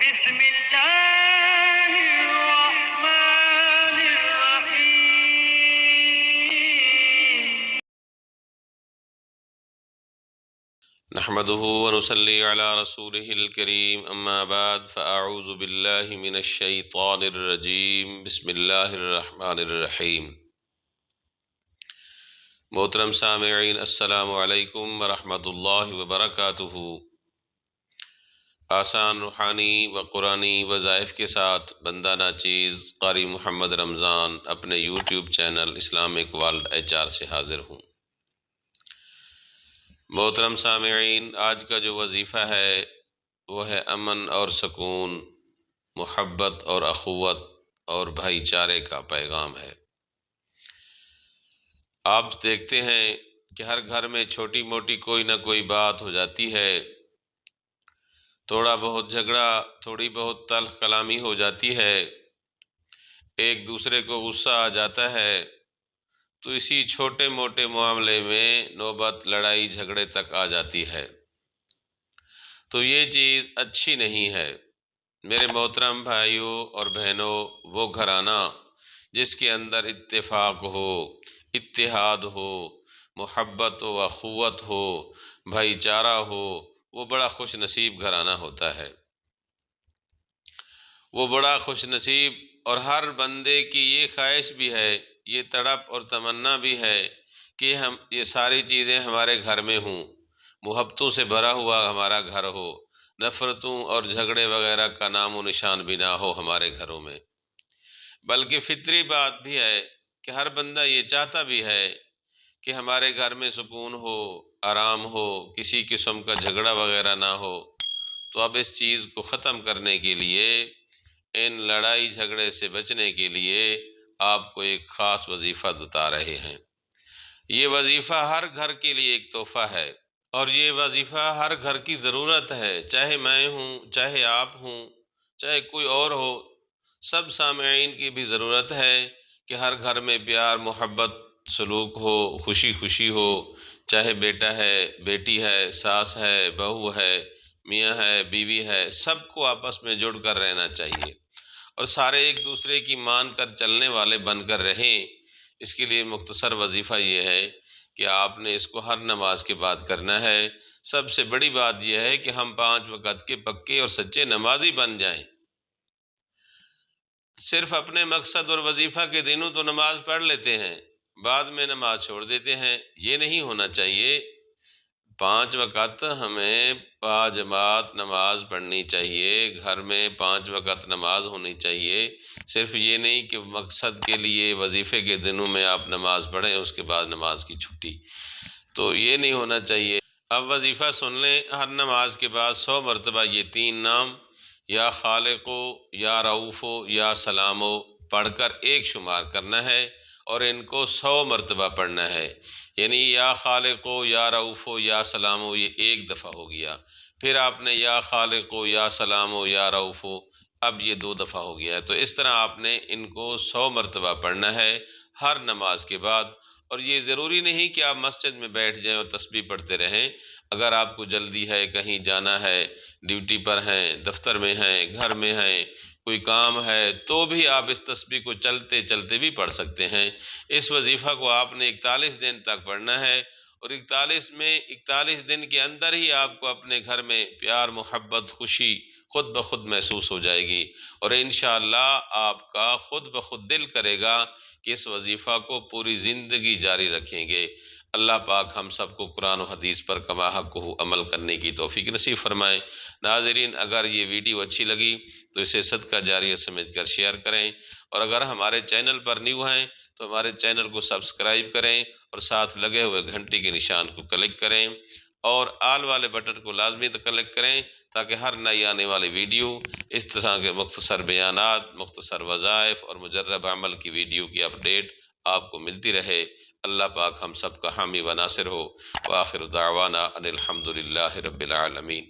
بسم اللہ الرحمن الرحیم نحمده ونصلي على رسوله الكريم اما بعد فاعوذ بالله من الشيطان الرجيم بسم الله الرحمن الرحیم۔ محترم سامعین، السلام علیکم ورحمۃ اللہ وبرکاتہ۔ آسان روحانی و قرآنی وظائف کے ساتھ بندہ ناچیز قاری محمد رمضان اپنے YouTube channel Islamic world HR سے حاضر ہوں۔ محترم سامعین، آج کا جو وظیفہ ہے وہ ہے امن اور سکون، محبت اور اخوت اور بھائی چارے کا پیغام ہے۔ آپ دیکھتے ہیں کہ ہر گھر میں چھوٹی موٹی کوئی نہ کوئی بات ہو جاتی ہے، تھوڑا بہت جھگڑا، تھوڑی بہت تلخ کلامی ہو جاتی ہے، ایک دوسرے کو غصہ آ جاتا ہے، تو اسی چھوٹے موٹے معاملے میں نوبت لڑائی جھگڑے تک آ جاتی ہے۔ تو یہ چیز اچھی نہیں ہے۔ میرے محترم بھائیوں اور بہنوں، وہ گھرانہ جس کے اندر اتفاق ہو، اتحاد ہو، محبت و اخوت ہو، بھائی چارہ ہو، وہ بڑا خوش نصیب گھرانہ ہوتا ہے۔ وہ بڑا خوش نصیب، اور ہر بندے کی یہ خواہش بھی ہے، یہ تڑپ اور تمنا بھی ہے کہ یہ ساری چیزیں ہمارے گھر میں ہوں، محبتوں سے بھرا ہوا ہمارا گھر ہو، نفرتوں اور جھگڑے وغیرہ کا نام و نشان بھی نہ ہو ہمارے گھروں میں۔ بلکہ فطری بات بھی ہے کہ ہر بندہ یہ چاہتا بھی ہے کہ ہمارے گھر میں سکون ہو، آرام ہو، کسی قسم کا جھگڑا وغیرہ نہ ہو۔ تو اب اس چیز کو ختم کرنے کے لیے، ان لڑائی جھگڑے سے بچنے کے لیے آپ کو ایک خاص وظیفہ بتا رہے ہیں۔ یہ وظیفہ ہر گھر کے لیے ایک تحفہ ہے، اور یہ وظیفہ ہر گھر کی ضرورت ہے، چاہے میں ہوں، چاہے آپ ہوں، چاہے کوئی اور ہو، سب سامعین کی بھی ضرورت ہے کہ ہر گھر میں پیار، محبت، سلوک ہو، خوشی خوشی ہو، چاہے بیٹا ہے، بیٹی ہے، ساس ہے، بہو ہے، میاں ہے، بیوی ہے، سب کو آپس میں جڑ کر رہنا چاہیے، اور سارے ایک دوسرے کی مان کر چلنے والے بن کر رہیں۔ اس کے لیے مختصر وظیفہ یہ ہے کہ آپ نے اس کو ہر نماز کے بعد کرنا ہے۔ سب سے بڑی بات یہ ہے کہ ہم 5 وقت کے پکے اور سچے نمازی بن جائیں۔ صرف اپنے مقصد اور وظیفہ کے دنوں تو نماز پڑھ لیتے ہیں، بعد میں نماز چھوڑ دیتے ہیں، یہ نہیں ہونا چاہیے۔ 5 وقت ہمیں باجماعت نماز پڑھنی چاہیے، گھر میں 5 وقت نماز ہونی چاہیے۔ صرف یہ نہیں کہ مقصد کے لیے وظیفے کے دنوں میں آپ نماز پڑھیں، اس کے بعد نماز کی چھٹی، تو یہ نہیں ہونا چاہیے۔ اب وظیفہ سن لیں، ہر نماز کے بعد 100 مرتبہ یہ 3 نام، یا خالقو، یا رؤوفو، یا سلامو پڑھ کر ایک شمار کرنا ہے، اور ان کو 100 مرتبہ پڑھنا ہے۔ یعنی یا خالقو، یا رؤوفو، یا سلامو، یہ ایک دفعہ ہو گیا، پھر آپ نے یا خالقو، یا سلامو، یا رؤوفو، اب یہ 2 دفعہ ہو گیا ہے۔ تو اس طرح آپ نے ان کو 100 مرتبہ پڑھنا ہے ہر نماز کے بعد۔ اور یہ ضروری نہیں کہ آپ مسجد میں بیٹھ جائیں اور تسبیح پڑھتے رہیں۔ اگر آپ کو جلدی ہے، کہیں جانا ہے، ڈیوٹی پر ہیں، دفتر میں ہیں، گھر میں ہیں، کوئی کام ہے، تو بھی آپ اس تسبیح کو چلتے چلتے بھی پڑھ سکتے ہیں۔ اس وظیفہ کو آپ نے 41 دن تک پڑھنا ہے، اور 41 دن کے اندر ہی آپ کو اپنے گھر میں پیار، محبت، خوشی خود بخود محسوس ہو جائے گی، اور انشاءاللہ آپ کا خود بخود دل کرے گا کہ اس وظیفہ کو پوری زندگی جاری رکھیں گے۔ اللہ پاک ہم سب کو قرآن و حدیث پر کما حقہ عمل کرنے کی توفیق نصیب فرمائے۔ ناظرین، اگر یہ ویڈیو اچھی لگی تو اسے صدقہ جاریہ سمجھ کر شیئر کریں، اور اگر ہمارے چینل پر نیو ہیں تو ہمارے چینل کو سبسکرائب کریں، اور ساتھ لگے ہوئے گھنٹی کے نشان کو کلک کریں، اور آل والے بٹن کو لازمی کلک کریں، تاکہ ہر نئی آنے والی ویڈیو، اس طرح کے مختصر بیانات، مختصر وظائف اور مجرب عمل کی ویڈیو کی اپڈیٹ آپ کو ملتی رہے۔ اللہ پاک ہم سب کا حامی و ناصر ہو۔ وآخر دعوانا ان الحمدللہ رب العالمین۔